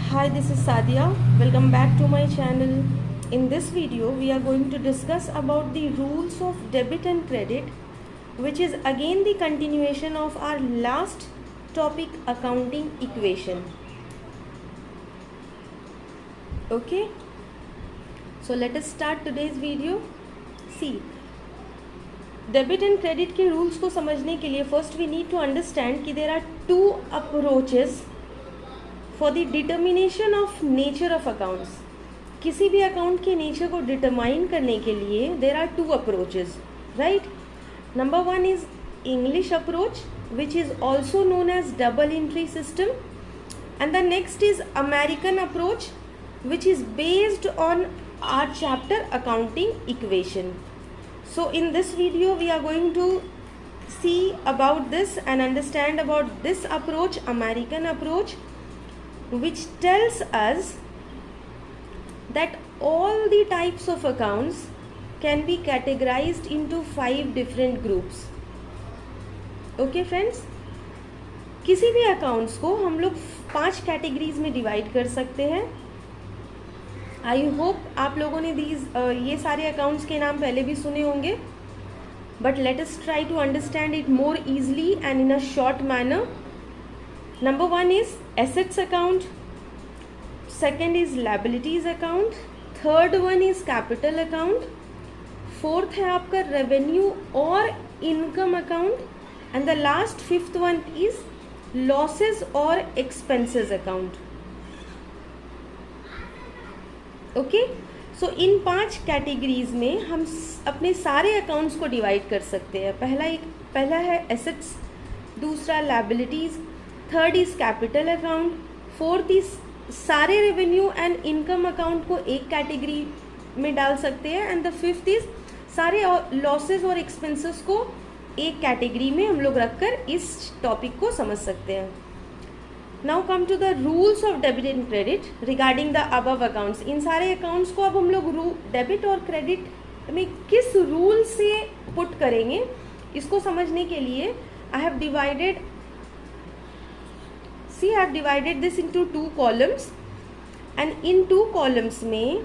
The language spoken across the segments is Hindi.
Hi, this is Sadia. Welcome back to my channel. In this video, we are going to discuss about the rules of debit and credit, which is again the continuation of our last topic, accounting equation. Okay, so let us start today's video. See, debit and credit के रूल्स को समझने के लिए first we need to understand कि there are two approaches for the determination of nature of accounts. किसी भी अकाउंट के नेचर को डिटरमाइन करने के लिए there are two approaches, right. Number one is English approach which is also known as double entry system, and the next is American approach which is based on our chapter accounting equation. So in this video we are going to see about this and understand about this approach, American approach, which tells us that all the types of accounts can be categorized into 5 different groups. Okay friends, किसी भी accounts को हम लोग 5 categories में divide कर सकते हैं. आई होप आप लोगों ने ये सारे अकाउंट्स के नाम पहले भी सुने होंगे, but let us try to understand it more easily and in a short manner. Number one is assets account, second is liabilities account, third one is capital account, fourth है आपका रेवेन्यू और income account, and the last fifth one is losses और एक्सपेंसेस अकाउंट. ओके, सो इन 5 कैटेगरीज में हम अपने सारे अकाउंट्स को डिवाइड कर सकते हैं. पहला है एसेट्स, दूसरा liabilities, third is capital account, fourth is सारे रेवेन्यू एंड इनकम अकाउंट को एक कैटेगरी में डाल सकते हैं, एंड द फिफ्थ इज सारे लॉसेस और एक्सपेंसेस को एक कैटेगरी में हम लोग रखकर इस टॉपिक को समझ सकते हैं. Now come to the rules of debit and credit regarding the above accounts. इन सारे अकाउंट्स को अब हम लोग डेबिट और क्रेडिट में किस रूल से पुट करेंगे इसको समझने के लिए I have divided this into 2 columns, and in 2 columns में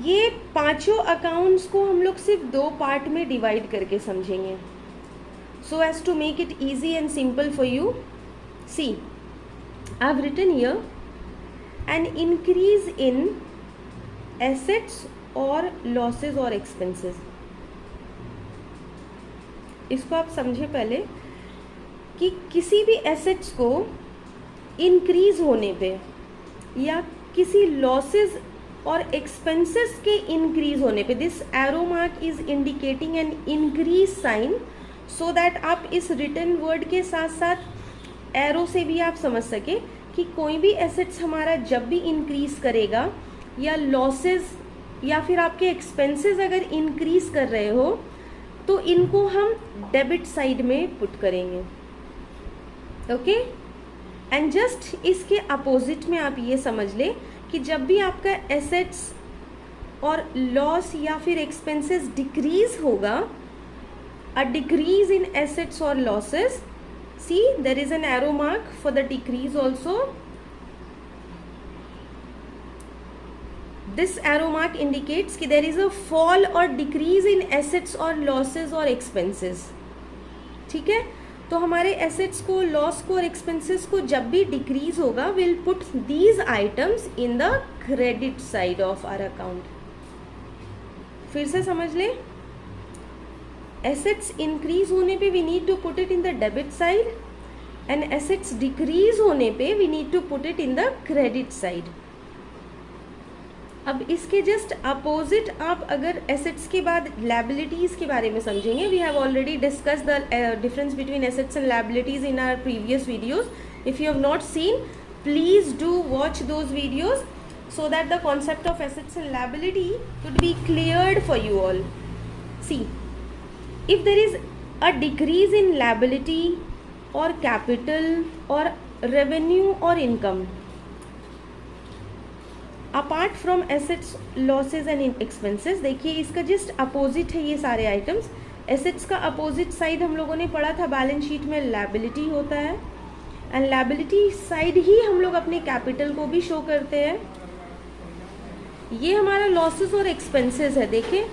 ये पांचों अकाउंट्स को हम लोग सिर्फ 2 पार्ट में डिवाइड करके समझेंगे, so as to make it easy and simple for you. See, I have written here an increase in assets or losses or expenses. इसको आप समझे पहले कि किसी भी एसेट्स को इंक्रीज होने पे या किसी लॉसेस और एक्सपेंसेस के इंक्रीज होने पे this arrow mark is indicating an increase sign, so that आप इस रिटन वर्ड के साथ साथ एरो से भी आप समझ सके कि कोई भी एसेट्स हमारा जब भी इंक्रीज करेगा या लॉसेस या फिर आपके एक्सपेंसेस अगर इंक्रीज कर रहे हो तो इनको हम डेबिट साइड में पुट करेंगे. ओके, एंड जस्ट इसके अपोजिट में आप ये समझ ले कि जब भी आपका एसेट्स और लॉस या फिर एक्सपेंसेस डिक्रीज होगा, अ डिक्रीज इन एसेट्स और losses, see there is an arrow mark for the decrease also. This arrow mark indicates कि there is a fall or decrease in assets or losses or expenses. ठीक है, तो हमारे assets को, loss को और expenses को जब भी decrease होगा, we'll put these items in the credit side of our account. फिर से समझ ले, assets increase होने पे we need to put it in the debit side, and assets decrease होने पे we need to put it in the credit side. अब इसके जस्ट अपोजिट आप अगर assets के बाद liabilities के बारे में समझेंगे, we have already discussed the difference between assets and liabilities in our previous videos. If you have not seen, please do watch those videos so that the concept of assets and liability could be cleared for you all. See, if there is a decrease in liability or capital or revenue or income, apart from assets, losses and expenses, देखिए इसका जस्ट अपोजिट है ये सारे आइटम्स. एसेट्स का अपोजिट साइड हम लोगों ने पढ़ा था बैलेंस शीट में लायबिलिटी होता है, एंड लायबिलिटी साइड ही हम लोग अपने कैपिटल को भी शो करते हैं। ये हमारा लॉसेस और एक्सपेंसेस है, देखें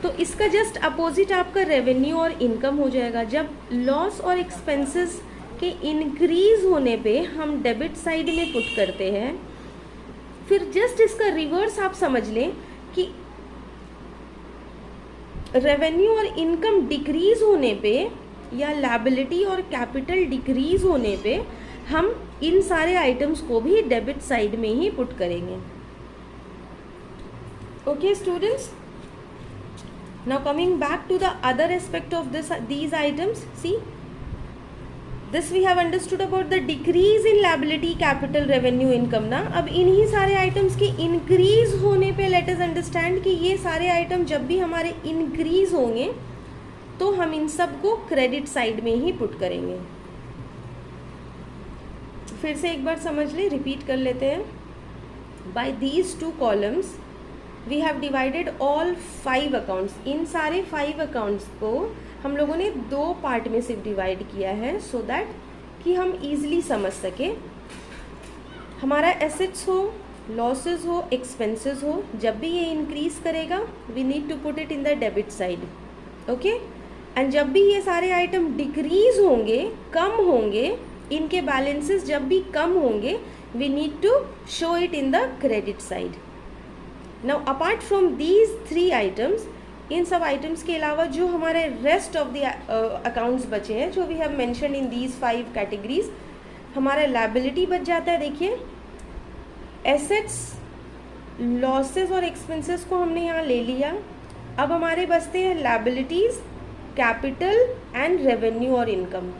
तो इसका जस्ट अपोजिट आपका रेवेन्यू और इनकम हो जाएगा। जब लॉस और एक्सपेंसेस के इंक्रीज होने पे हम डेबिट साइड में पुट करते हैं, फिर जस्ट इसका रिवर्स आप समझ लें कि रेवेन्यू और इनकम डिक्रीज होने पे या लायबिलिटी और कैपिटल डिक्रीज होने पे हम इन सारे आइटम्स को भी डेबिट साइड में ही पुट करेंगे। Okay students, now coming back to the other aspect of these items, see this we have understood about the decrease in liability, capital, revenue, income ना। अब इन्हीं सारे आइटम्स के इंक्रीज होने पे लेट अस अंडरस्टैंड कि ये सारे आइटम जब भी हमारे इंक्रीज होंगे तो हम इन सब को क्रेडिट साइड में ही पुट करेंगे। फिर से एक बार समझ ले, रिपीट कर लेते हैं। By these two columns we have divided all 5 accounts. इन सारे 5 अकाउंट्स को हम लोगों ने 2 पार्ट में सिर्फ डिवाइड किया है सो दैट कि हम इजीली समझ सके। हमारा एसेट्स हो, लॉसेस हो, एक्सपेंसेस हो, जब भी ये इंक्रीज करेगा we need to put it in the debit side, okay. And जब भी ये सारे आइटम डिक्रीज होंगे, कम होंगे, इनके बैलेंसेस जब भी कम होंगे we need to show it in the credit side. Now apart from these 3 items, इन सब आइटम्स के अलावा जो हमारे रेस्ट ऑफ द अकाउंट्स बचे हैं, जो we have mention in these 5 categories, हमारा लायबिलिटी बच जाता है। देखिए एसेट्स, लॉसेस और एक्सपेंसेस को हमने यहाँ ले लिया। अब हमारे बचते हैं लायबिलिटीज, कैपिटल एंड रेवेन्यू और इनकम।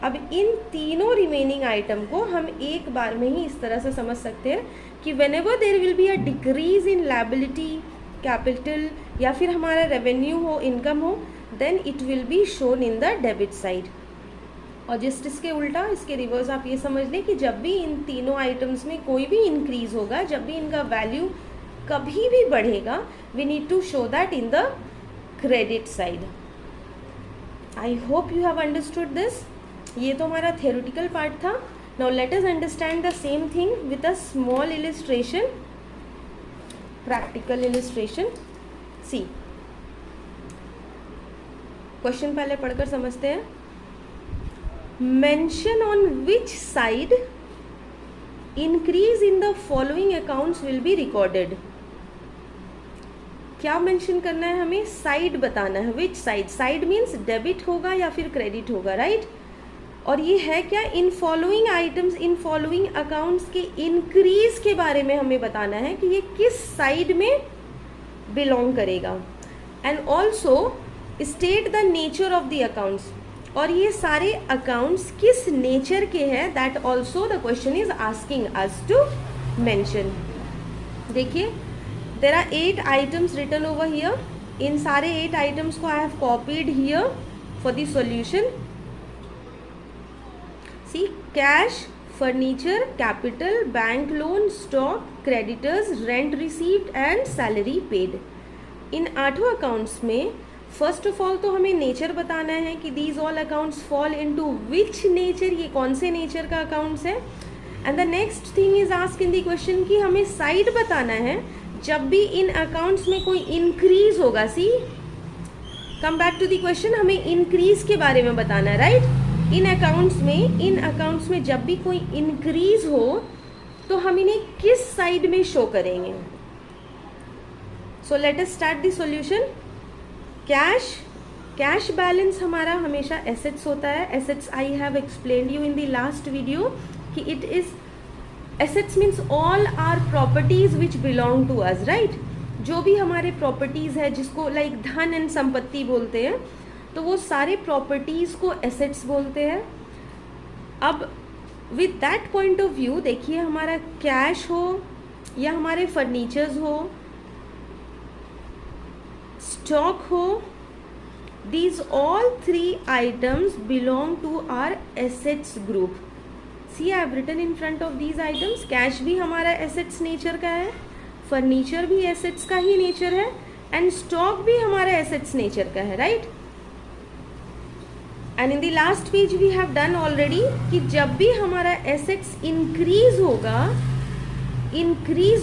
अब इन तीनों रिमेनिंग आइटम को हम एक बार में ही इस तरह से समझ सकते हैं कि whenever there will be a decrease in liability, capital या फिर हमारा रेवेन्यू हो, इनकम हो, then it will be shown in the debit side। और जस्ट इसके उल्टा, इसके रिवर्स आप ये समझ लें कि जब भी इन तीनों आइटम्स में कोई भी इंक्रीज होगा, जब भी इनका वैल्यू कभी भी बढ़ेगा, we need to show that in the credit side। I hope you have understood this। ये तो हमारा theoretical part था। Now let us understand the same thing with a small illustration, practical illustration। See, question पहले पढ़कर समझते हैं। Mention on which side increase in the following accounts will be recorded। क्या मेंशन करना है हमें? साइड बताना है। Which side? Side means debit होगा या फिर क्रेडिट होगा, राइट। और ये है क्या? In following items, in following accounts के इंक्रीज के बारे में हमें बताना है कि ये किस साइड में बिलोंग करेगा। And also state the nature of the accounts. और ये सारे अकाउंट्स किस नेचर के हैं, that also the question is asking us to mention. देखिए there are 8 items written over here. इन सारे 8 आइटम्स को I have copied here for the solution. See, cash, furniture, capital, bank loan, stock, creditors, rent received and salary paid। In 8 accounts में फर्स्ट ऑफ ऑल तो हमें नेचर बताना है कि these all accounts fall into which nature, ये कौन से नेचर का अकाउंट्स है। And the next thing is ask in the question कि हमें साइड बताना है जब भी इन अकाउंट्स में कोई इंक्रीज होगा। See, come back to the question, हमें इंक्रीज के बारे में बताना है, राइट। इन अकाउंट्स में जब भी कोई इंक्रीज हो तो हम इन्हें किस साइड में शो करेंगे। So let us start the solution. Cash balance हमारा हमेशा एसेट्स होता है। Assets I have explained you in the last video कि it is, assets means all our properties which belong to us, right. जो भी हमारे प्रॉपर्टीज है, जिसको लाइक धन एंड संपत्ति बोलते हैं, तो वो सारे प्रॉपर्टीज को एसेट्स बोलते हैं। अब with that point of view देखिए, हमारा कैश हो या हमारे फर्नीचर्स हो, स्टॉक हो, these all 3 items belong to our assets group। See, I have written in front of these items। Cash भी हमारा एसेट्स नेचर का है, फर्नीचर भी एसेट्स का ही नेचर है, एंड स्टॉक भी हमारा एसेट्स नेचर का है, right. And in the last page we have done already कि जब भी हमारा एसेट्स इंक्रीज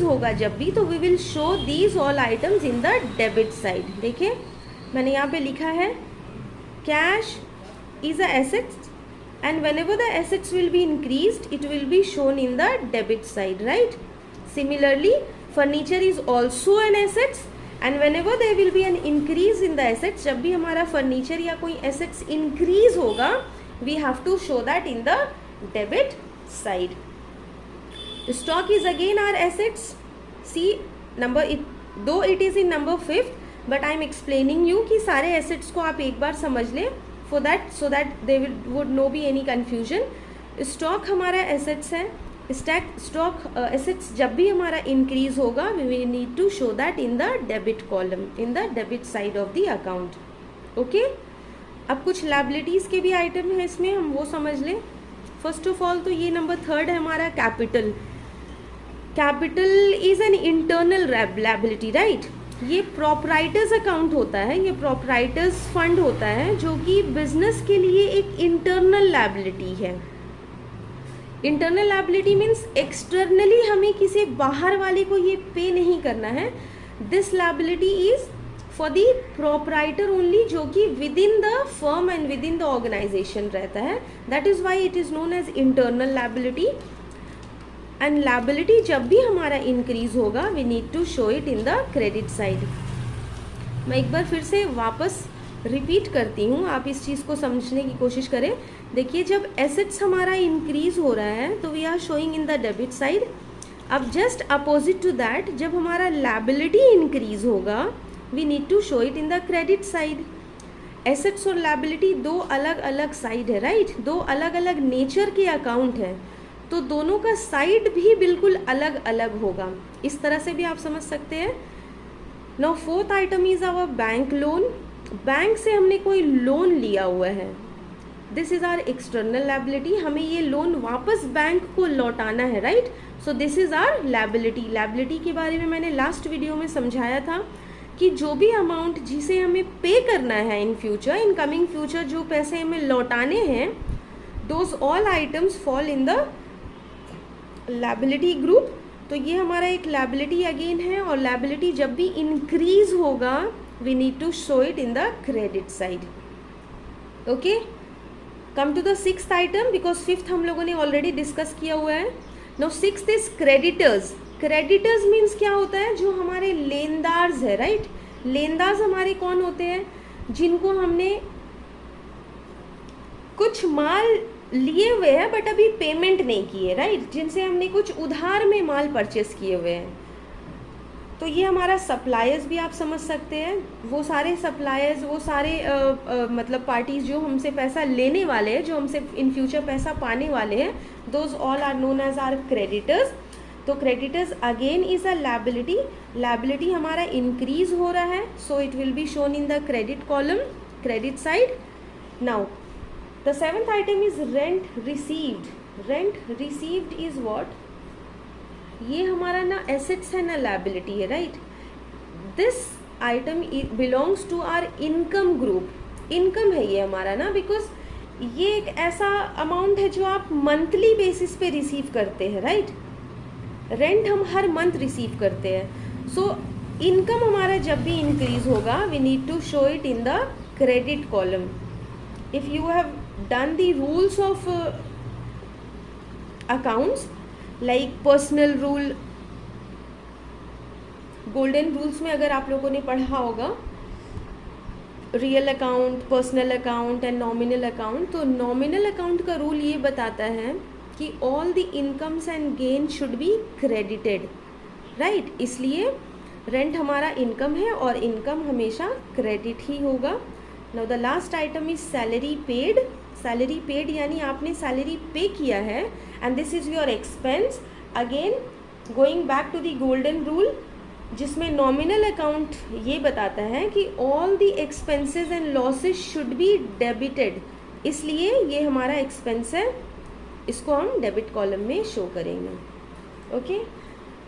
होगा जब भी, तो we will show these all items in the debit side. देखिए मैंने यहाँ पे लिखा है cash is a assets and whenever the assets will be increased it will be shown in the debit side, right? Similarly furniture is also an assets and whenever there will be an increase in the assets, जब भी हमारा furniture या कोई assets increase होगा we have to show that in the debit side. Stock is again our assets. See number though it is in number 5th but I am explaining you कि सारे assets को आप एक बार समझ लें so that there would no be any confusion. Stock हमारा एसेट्स है, स्टॉक एसेट्स जब भी हमारा इंक्रीज होगा we will need to show that in the debit column, in the debit side of the account. Okay अब कुछ लायबिलिटीज के भी आइटम है इसमें, हम वो समझ लें। फर्स्ट ऑफ ऑल तो ये नंबर 3 है हमारा capital. Capital is an internal liability, right? ये प्रोपराइटर्स अकाउंट होता है, ये प्रोपराइटर्स फंड होता है जो कि बिजनेस के लिए एक इंटरनल लायबिलिटी है। इंटरनल लायबिलिटी मीन्स एक्सटर्नली हमें किसी बाहर वाले को ये पे नहीं करना है। This liability is for the proprietor only, जो कि within the firm and within the organisation रहता है। That is why it is known as internal liability. And liability जब भी हमारा इंक्रीज होगा we need to show it in the credit side. मैं एक बार फिर से वापस रिपीट करती हूँ, आप इस चीज़ को समझने की कोशिश करें। देखिए जब एसेट्स हमारा इंक्रीज हो रहा है तो we are showing in the debit side. अब जस्ट अपोजिट टू दैट जब हमारा लायबिलिटी इंक्रीज होगा we need to show it in the credit side. Assets और लायबिलिटी दो अलग अलग साइड है, राइट? दो अलग अलग नेचर के अकाउंट है, तो दोनों का साइड भी बिल्कुल अलग अलग होगा। इस तरह से भी आप समझ सकते हैं। Now fourth item is our bank loan. Bank से हमने कोई लोन लिया हुआ है, this is our external liability. हमें ये लोन वापस बैंक को लौटाना है, right? So this is our liability. Liability के बारे में मैंने लास्ट वीडियो में समझाया था कि जो भी अमाउंट जिसे हमें पे करना है in future, in coming future, जो पैसे हमें लौटाने हैं, those all items fall in the liability group. तो ये हमारा एक लायबिलिटी अगेन है, और लायबिलिटी जब भी इंक्रीज होगा we need to show it in the credit side. Okay, come to the sixth item, because fifth हम लोगों ने ऑलरेडी डिस्कस किया हुआ है। Now sixth is creditors. Creditors means क्या होता है? जो हमारे लेनदार्स है, राइट? लेनदार्स हमारे कौन होते हैं? जिनको हमने कुछ माल लिए हुए हैं बट अभी पेमेंट नहीं किए, राइट? जिनसे हमने कुछ उधार में माल परचेस किए हुए हैं। तो ये हमारा सप्लायर्स भी आप समझ सकते हैं। वो सारे सप्लायर्स, वो सारे मतलब पार्टीज जो हमसे पैसा लेने वाले हैं, जो हमसे इन फ्यूचर पैसा पाने वाले हैं, those all are known as our creditors. तो creditors again is a liability. Liability हमारा इंक्रीज हो रहा है, so it will be shown in the credit column, credit side. Now the seventh item is rent received. Rent received is what? ये हमारा ना assets है ना liability है, right? This item belongs to our income group. Income है ये हमारा ना, because ये एक ऐसा amount है जो आप monthly basis पे receive करते हैं, right? Rent हम हर month receive करते हैं। So income हमारा जब भी increase होगा we need to show it in the credit column. If you have done the rules of accounts like personal rule, golden rules में अगर आप लोगों ने पढ़ा होगा real account, personal account and nominal account, तो नॉमिनल अकाउंट का रूल ये बताता है कि all the incomes and gain should be credited, right? इसलिए रेंट हमारा इनकम है और इनकम हमेशा क्रेडिट ही होगा। Now the last item is salary paid. Salary paid यानी आपने सैलरी पे किया है and this is your expense. Again going back to the golden rule, जिसमें नॉमिनल अकाउंट ये बताता है कि all the expenses and losses should be debited, इसलिए ये हमारा एक्सपेंस है, इसको हम डेबिट कॉलम में शो करेंगे। ओके,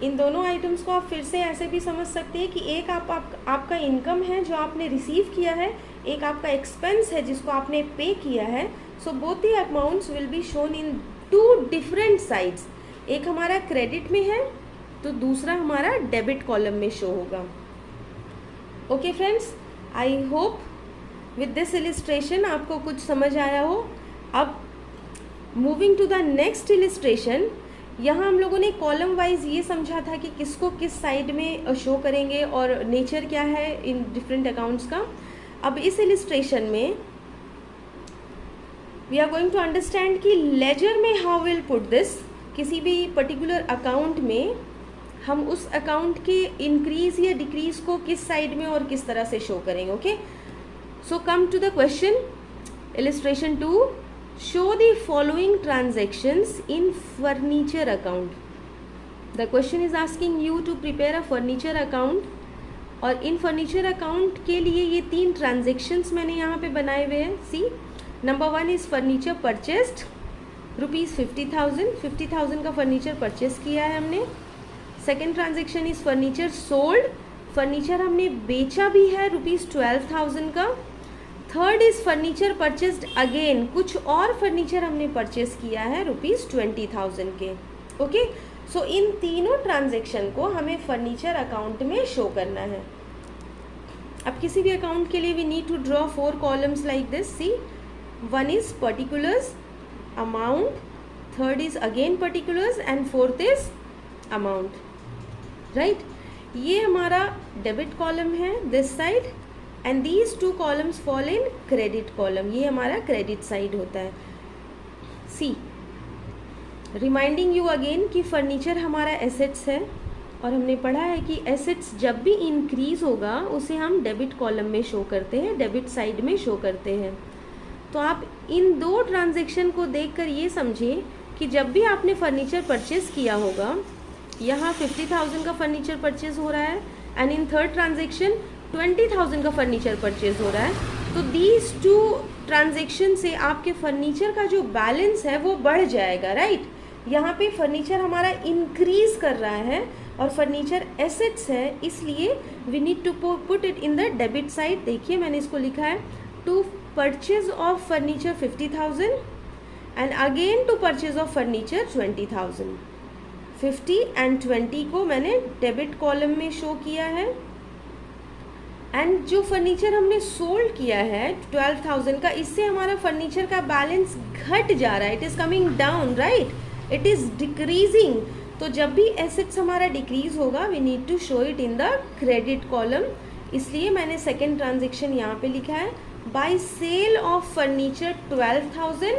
इन दोनों आइटम्स को आप फिर से ऐसे भी समझ सकते हैं कि एक आपका इनकम है जो आपने रिसीव किया है, एक आपका एक्सपेंस है जिसको आपने पे किया है. So both the amounts will be shown in two different sides. एक हमारा क्रेडिट में है तो दूसरा हमारा डेबिट कॉलम में शो होगा. Okay friends, I hope with this illustration आपको कुछ समझ आया हो. अब moving to the next illustration, यहाँ हम लोगों ने कॉलम वाइज ये समझा था कि किसको किस साइड में शो करेंगे और नेचर क्या है इन डिफरेंट अकाउंट्स का. अब इस इलिस्ट्रेशन में we are going to understand कि लेजर में हाउ विल पुट दिस. किसी भी पर्टिकुलर अकाउंट में हम उस अकाउंट के इंक्रीज या डिक्रीज को किस साइड में और किस तरह से शो करेंगे. Okay, so come to the question. Illustration 2, show the following transactions in furniture account. The question is asking you to prepare a furniture account. और इन फर्नीचर अकाउंट के लिए ये 3 ट्रांजेक्शन्स मैंने यहाँ पे बनाए हुए हैं. सी, नंबर 1 इज़ फर्नीचर परचेस्ड ₹50,000. 50,000 का फर्नीचर परचेस किया है हमने. Second transaction is furniture sold. Furniture हमने बेचा भी है ₹12,000 का. Third is furniture purchased again. कुछ और फर्नीचर हमने परचेस किया है ₹20,000 के. ओके, सो इन तीनों ट्रांजेक्शन को हमें फर्नीचर अकाउंट में शो करना है. अब किसी भी अकाउंट के लिए we need to draw 4 columns like this. See, 1 is particulars, amount, third is again particulars and fourth is amount, right? ये हमारा डेबिट कॉलम है this side and these 2 columns fall in credit column. ये हमारा क्रेडिट साइड होता है. सी, रिमाइंडिंग यू अगेन कि फर्नीचर हमारा एसेट्स है और हमने पढ़ा है कि एसेट्स जब भी इंक्रीज होगा उसे हम डेबिट कॉलम में शो करते हैं, डेबिट साइड में शो करते हैं. तो आप इन 2 ट्रांजेक्शन को देखकर ये समझिए कि जब भी आपने फर्नीचर परचेज किया होगा, यहाँ 50,000 का फर्नीचर परचेज हो रहा है एंड इन थर्ड ट्रांजेक्शन 20,000 का फर्नीचर परचेज हो रहा है. तो दीज 2 ट्रांजेक्शन से आपके फर्नीचर का जो बैलेंस है वो बढ़ जाएगा, राइट? यहाँ पे फर्नीचर हमारा इंक्रीज कर रहा है और फर्नीचर एसेट्स है, इसलिए we need to put it in the debit side. देखिए मैंने इसको लिखा है to purchase of furniture 50,000 and again to purchase of furniture 20,000. 50 and 20 को मैंने डेबिट कॉलम में शो किया है एंड जो फर्नीचर हमने सोल्ड किया है 12,000 का, इससे हमारा फर्नीचर का बैलेंस घट जा रहा है. It is coming down, right? It is decreasing. तो जब भी एसेट्स हमारा डिक्रीज होगा we need to show it in the credit column. इसलिए मैंने सेकेंड ट्रांजेक्शन यहाँ पे लिखा है by sale of furniture 12,000.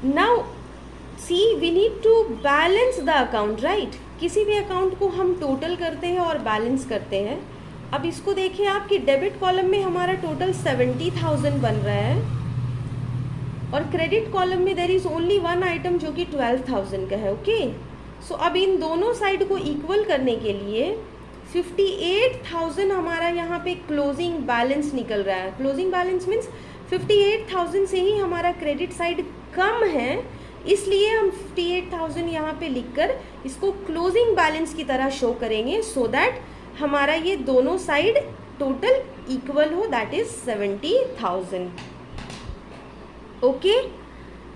Now see, we need to balance the account, right? किसी भी अकाउंट को हम टोटल करते हैं और बैलेंस करते हैं. अब इसको देखिए आप कि डेबिट कॉलम में हमारा टोटल 70,000 बन रहा है और क्रेडिट कॉलम में देयर इज ओनली 1 आइटम जो कि 12,000 का है. ओके, सो अब इन दोनों साइड को इक्वल करने के लिए 58,000 हमारा यहाँ पे क्लोजिंग बैलेंस निकल रहा है. क्लोजिंग बैलेंस मीन्स 58,000 से ही हमारा क्रेडिट साइड कम है, इसलिए हम 58,000 यहाँ पे लिखकर इसको क्लोजिंग बैलेंस की तरह शो करेंगे सो दैट हमारा ये दोनों साइड टोटल इक्वल हो, that is 70,000. Okay,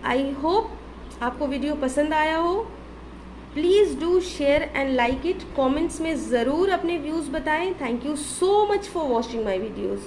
I hope आपको वीडियो पसंद आया हो. Please do share and like it. Comments में ज़रूर अपने व्यूज़ बताएं. Thank you so much for watching my videos.